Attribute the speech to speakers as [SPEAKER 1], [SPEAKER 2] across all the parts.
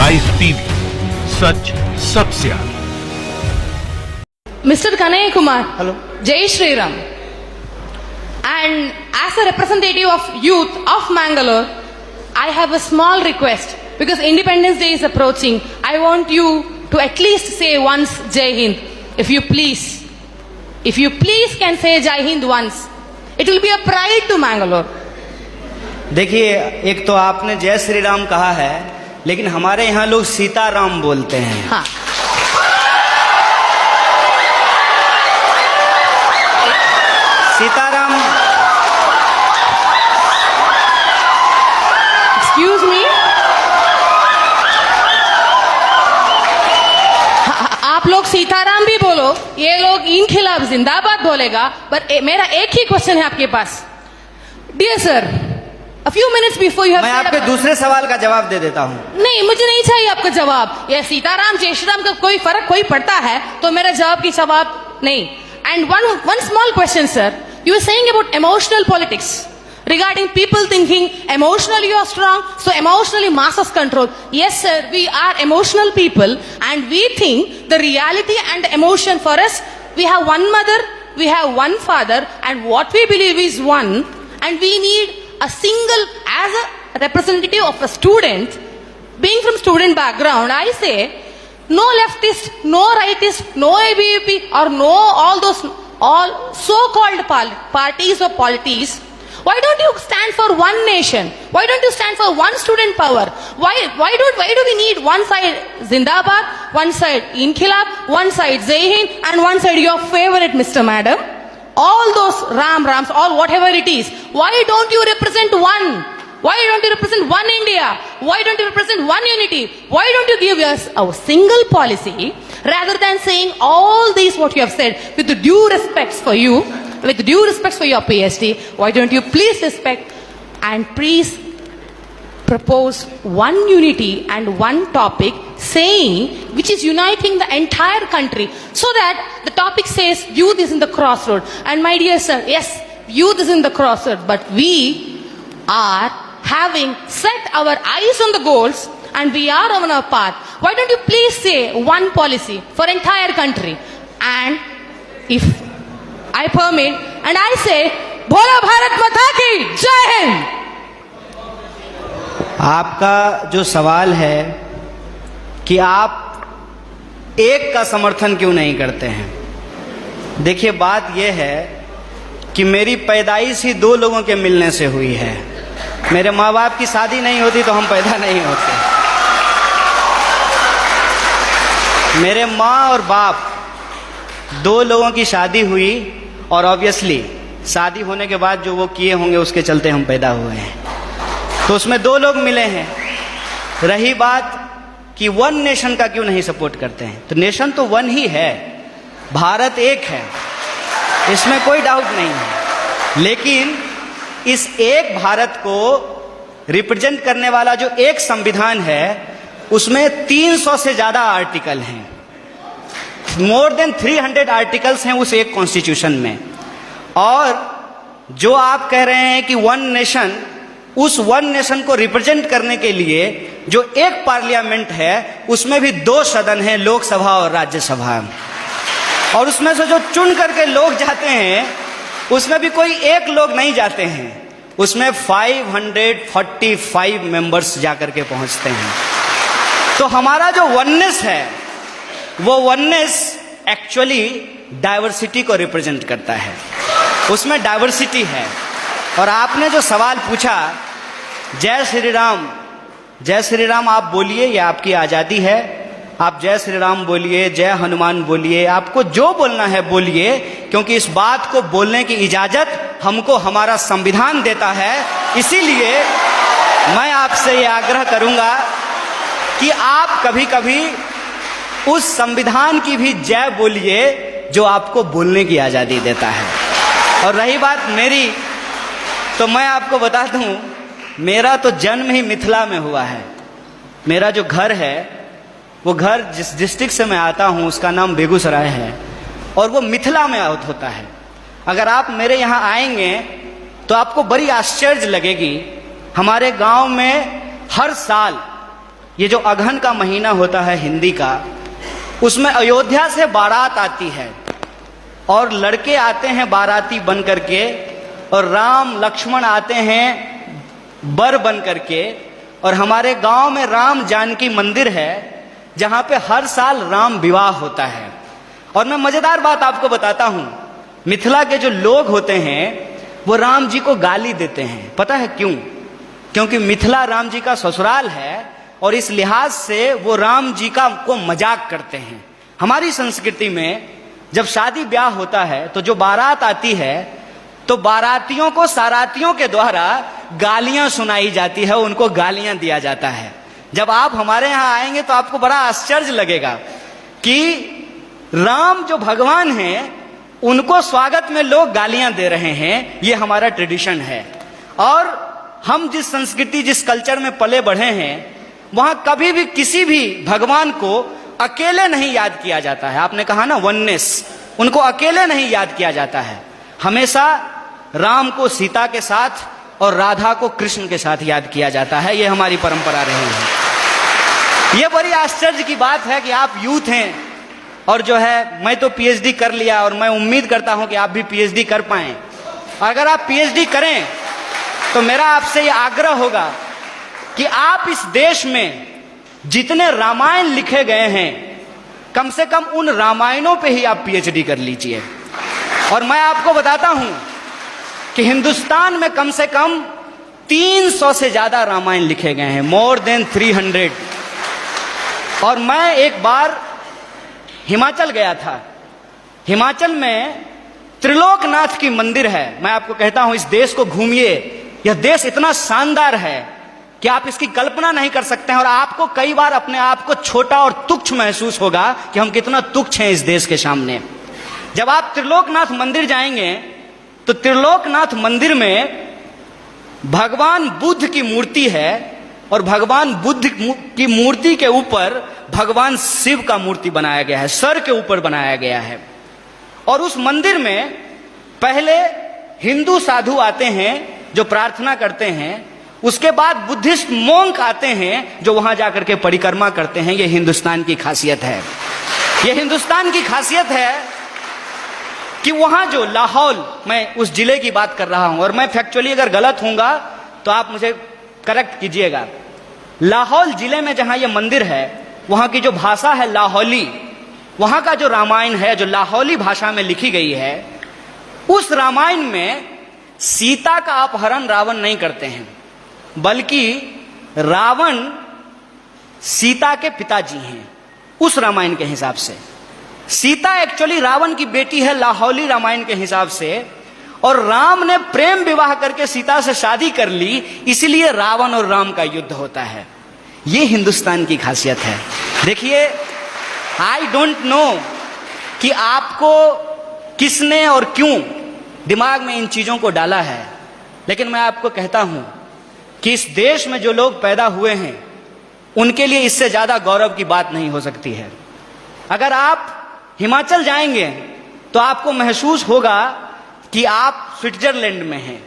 [SPEAKER 1] Live TV, सच सबसे आगे।
[SPEAKER 2] Mr. Kanaya Kumar.
[SPEAKER 3] Hello.
[SPEAKER 2] Jai Shri Ram. And as a representative of youth of Mangalore, I have a small request because Independence Day is approaching. I want you to at least say once Jai Hind. If you please can say Jai Hind once, it will be a pride to Mangalore.
[SPEAKER 3] देखिए, एक तो आपने जय श्री राम कहा है, लेकिन हमारे यहाँ लोग सीताराम बोलते हैं।
[SPEAKER 2] हाँ.
[SPEAKER 3] सीताराम।
[SPEAKER 2] Excuse me. आप लोग सीताराम भी बोलो, ये लोग इनखिलाफ जिंदाबाद बोलेगा, पर मेरा एक ही क्वेश्चन है आपके पास। Dear sir, a few minutes before you have
[SPEAKER 3] मैं आपके दूसरे सवाल का जवाब दे देता हूँ।
[SPEAKER 2] नहीं, मुझे नहीं चाहिए आपका जवाब। ये सीताराम जय श्री राम का कोई फर्क कोई पड़ता है तो मेरा जवाब की जवाब नहीं। And one small question, sir. You were saying about emotional politics regarding people thinking emotionally you are strong, so emotionally masses control. Yes, sir, we are emotional people, and we think the reality and emotion for us, we have one mother, we have one father, and what we believe is one, and we need a single, as a representative of a student, being from student background, I say, no leftist, no rightist, no ABVP, or no all so-called parties or polities. Why don't you stand for one nation? Why don't you stand for one student power? Why do we need one side Zindabad, one side Inkhilab, one side Jai Hind, and one side your favorite Mr. Madam? All those Rams, all whatever it is. Why don't you represent one? Why don't you represent one India? Why don't you represent one unity? Why don't you give us a single policy rather than saying all these what you have said with the due respects for you, with due respects for your PhD? Why don't you please respect and please propose one unity and one topic saying which is uniting the entire country so that the topic says youth is in the crossroad. And my dear sir, yes, youth is in the crossroad, but we are having set our eyes on the goals and we are on our path. Why don't you please say one policy for entire country? And if I permit, and I say, Bhola Bharat Mata ki Jai Hind.
[SPEAKER 3] आपका जो सवाल है कि आप एक का समर्थन क्यों नहीं करते हैं, देखिए बात यह है कि मेरी पैदाइश ही दो लोगों के मिलने से हुई है। मेरे माँ बाप की शादी नहीं होती तो हम पैदा नहीं होते। मेरे माँ और बाप दो लोगों की शादी हुई और ऑब्वियसली शादी होने के बाद जो वो किए होंगे उसके चलते हम पैदा हुए हैं, तो उसमें दो लोग मिले हैं। रही बात कि वन नेशन का क्यों नहीं सपोर्ट करते हैं, तो नेशन तो वन ही है, भारत एक है, इसमें कोई डाउट नहीं है। लेकिन इस एक भारत को रिप्रेजेंट करने वाला जो एक संविधान है उसमें 300 से ज्यादा आर्टिकल हैं, मोर देन 300 आर्टिकल्स हैं उस एक कॉन्स्टिट्यूशन में। और जो आप कह रहे हैं कि वन नेशन, उस वन नेशन को रिप्रेजेंट करने के लिए जो एक पार्लियामेंट है उसमें भी दो सदन हैं, लोकसभा और राज्यसभा, और उसमें से जो चुन करके लोग जाते हैं उसमें भी कोई एक लोग नहीं जाते हैं, उसमें 545 मेंबर्स जाकर के पहुंचते हैं। तो हमारा जो वननेस है वो वननेस एक्चुअली डाइवर्सिटी को रिप्रेजेंट करता है, उसमें डाइवर्सिटी है। और आपने जो सवाल पूछा जय श्री राम आप बोलिए, ये आपकी आज़ादी है, आप जय श्री राम बोलिए, जय हनुमान बोलिए, आपको जो बोलना है बोलिए, क्योंकि इस बात को बोलने की इजाज़त हमको हमारा संविधान देता है। इसीलिए मैं आपसे ये आग्रह करूंगा कि आप कभी कभी उस संविधान की भी जय बोलिए जो आपको बोलने की आज़ादी देता है। और रही बात मेरी, तो मैं आपको बता दूं, मेरा तो जन्म ही मिथिला में हुआ है। मेरा जो घर है वो घर जिस डिस्ट्रिक्ट से मैं आता हूं उसका नाम बेगूसराय है और वो मिथिला में होता है। अगर आप मेरे यहाँ आएंगे तो आपको बड़ी आश्चर्य लगेगी। हमारे गांव में हर साल ये जो अगहन का महीना होता है हिंदी का, उसमें अयोध्या से बारात आती है और लड़के आते हैं बाराती बन करके, और राम लक्ष्मण आते हैं बर बन करके। और हमारे गांव में राम जानकी मंदिर है जहां पे हर साल राम विवाह होता है। और मैं मजेदार बात आपको बताता हूं, मिथिला के जो लोग होते हैं वो राम जी को गाली देते हैं। पता है क्यों? क्योंकि मिथिला राम जी का ससुराल है और इस लिहाज से वो राम जी का को मजाक करते हैं। हमारी संस्कृति में जब शादी ब्याह होता है तो जो बारात आती है तो बारातियों को सारातियों के द्वारा गालियां सुनाई जाती है, उनको गालियां दिया जाता है। जब आप हमारे यहां आएंगे तो आपको बड़ा आश्चर्य लगेगा कि राम जो भगवान हैं उनको स्वागत में लोग गालियां दे रहे हैं। ये हमारा ट्रेडिशन है। और हम जिस संस्कृति जिस कल्चर में पले बढ़े हैं वहां कभी भी किसी भी भगवान को अकेले नहीं याद किया जाता है। आपने कहा ना वननेस, उनको अकेले नहीं याद किया जाता है। हमेशा राम को सीता के साथ और राधा को कृष्ण के साथ याद किया जाता है। ये हमारी परंपरा रही है। ये बड़ी आश्चर्य की बात है कि आप यूथ हैं और जो है मैं तो पीएचडी कर लिया और मैं उम्मीद करता हूं कि आप भी पीएचडी कर पाएं। अगर आप पीएचडी करें तो मेरा आपसे ये आग्रह होगा कि आप इस देश में जितने रामायण लिखे गए हैं कम से कम उन रामायणों पे ही आप पीएचडी कर लीजिए। और मैं आपको बताता हूं कि हिंदुस्तान में कम से कम 300 से ज्यादा रामायण लिखे गए हैं, मोर देन 300। और मैं एक बार हिमाचल गया था। हिमाचल में त्रिलोकनाथ की मंदिर है। मैं आपको कहता हूं इस देश को घूमिए। यह देश इतना शानदार है कि आप इसकी कल्पना नहीं कर सकते हैं। और आपको कई बार अपने आप को छोटा और तुच्छ महसूस होगा कि हम कितना तुच्छ हैं इस देश के सामने। जब आप त्रिलोकनाथ मंदिर जाएंगे तो त्रिलोकनाथ मंदिर में भगवान बुद्ध की मूर्ति है और भगवान बुद्ध की मूर्ति के ऊपर भगवान शिव का मूर्ति बनाया गया है, सर के ऊपर बनाया गया है। और उस मंदिर में पहले हिंदू साधु आते हैं जो प्रार्थना करते हैं, उसके बाद बुद्धिस्ट मोंक आते हैं जो वहां जाकर के परिक्रमा करते हैं। यह हिंदुस्तान की खासियत है। यह हिंदुस्तान की खासियत है कि वहां जो लाहौल, मैं उस जिले की बात कर रहा हूं और मैं फैक्चुअली अगर गलत होऊंगा तो आप मुझे करेक्ट कीजिएगा। लाहौल जिले में जहां यह मंदिर है वहां की जो भाषा है लाहौली, वहां का जो रामायण है जो लाहौली भाषा में लिखी गई है, उस रामायण में सीता का अपहरण रावण नहीं करते हैं, बल्कि रावण सीता के पिताजी हैं। उस रामायण के हिसाब से सीता एक्चुअली रावण की बेटी है लाहौली रामायण के हिसाब से। और राम ने प्रेम विवाह करके सीता से शादी कर ली, इसलिए रावण और राम का युद्ध होता है। यह हिंदुस्तान की खासियत है। देखिए, आई डोंट नो कि आपको किसने और क्यों दिमाग में इन चीजों को डाला है, लेकिन मैं आपको कहता हूं कि इस देश में जो लोग पैदा हुए हैं उनके लिए इससे ज्यादा गौरव की बात नहीं हो सकती है। अगर आप हिमाचल जाएंगे तो आपको महसूस होगा कि आप स्विट्जरलैंड में हैं,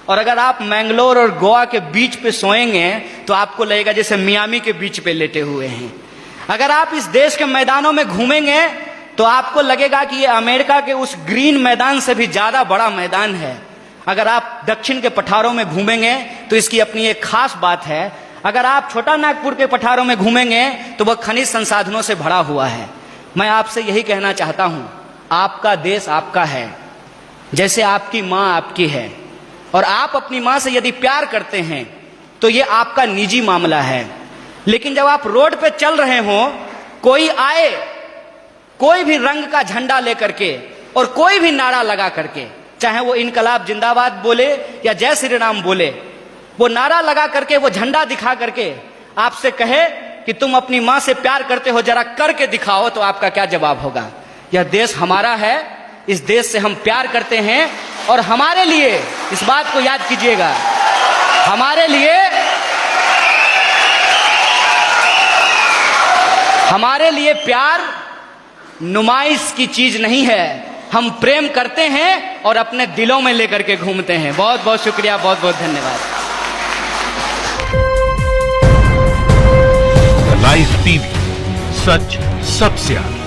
[SPEAKER 3] और अगर आप मैंगलोर और गोवा के बीच पे सोएंगे तो आपको लगेगा जैसे मियामी के बीच पे लेटे हुए हैं। अगर आप इस देश के मैदानों में घूमेंगे तो आपको लगेगा कि ये अमेरिका के उस ग्रीन मैदान से भी ज्यादा बड़ा मैदान है। अगर आप दक्षिण के पठारों में घूमेंगे तो इसकी अपनी एक खास बात है। अगर आप छोटा नागपुर के पठारों में घूमेंगे तो वह खनिज संसाधनों से भरा हुआ है। मैं आपसे यही कहना चाहता हूं, आपका देश आपका है, जैसे आपकी मां आपकी है। और आप अपनी मां से यदि प्यार करते हैं तो यह आपका निजी मामला है। लेकिन जब आप रोड पे चल रहे हो, कोई आए कोई भी रंग का झंडा लेकर के और कोई भी नारा लगा करके, चाहे वो इनकलाब जिंदाबाद बोले या जय श्री राम बोले, वो नारा लगा करके, वो झंडा दिखा करके आपसे कहे कि तुम अपनी मां से प्यार करते हो, जरा करके दिखाओ, तो आपका क्या जवाब होगा? यह देश हमारा है, इस देश से हम प्यार करते हैं। और हमारे लिए, इस बात को याद कीजिएगा, हमारे लिए प्यार नुमाइश की चीज नहीं है। हम प्रेम करते हैं और अपने दिलों में लेकर के घूमते हैं। बहुत बहुत शुक्रिया, बहुत बहुत धन्यवाद।
[SPEAKER 1] लाइव टीवी, सच सबसे आगे।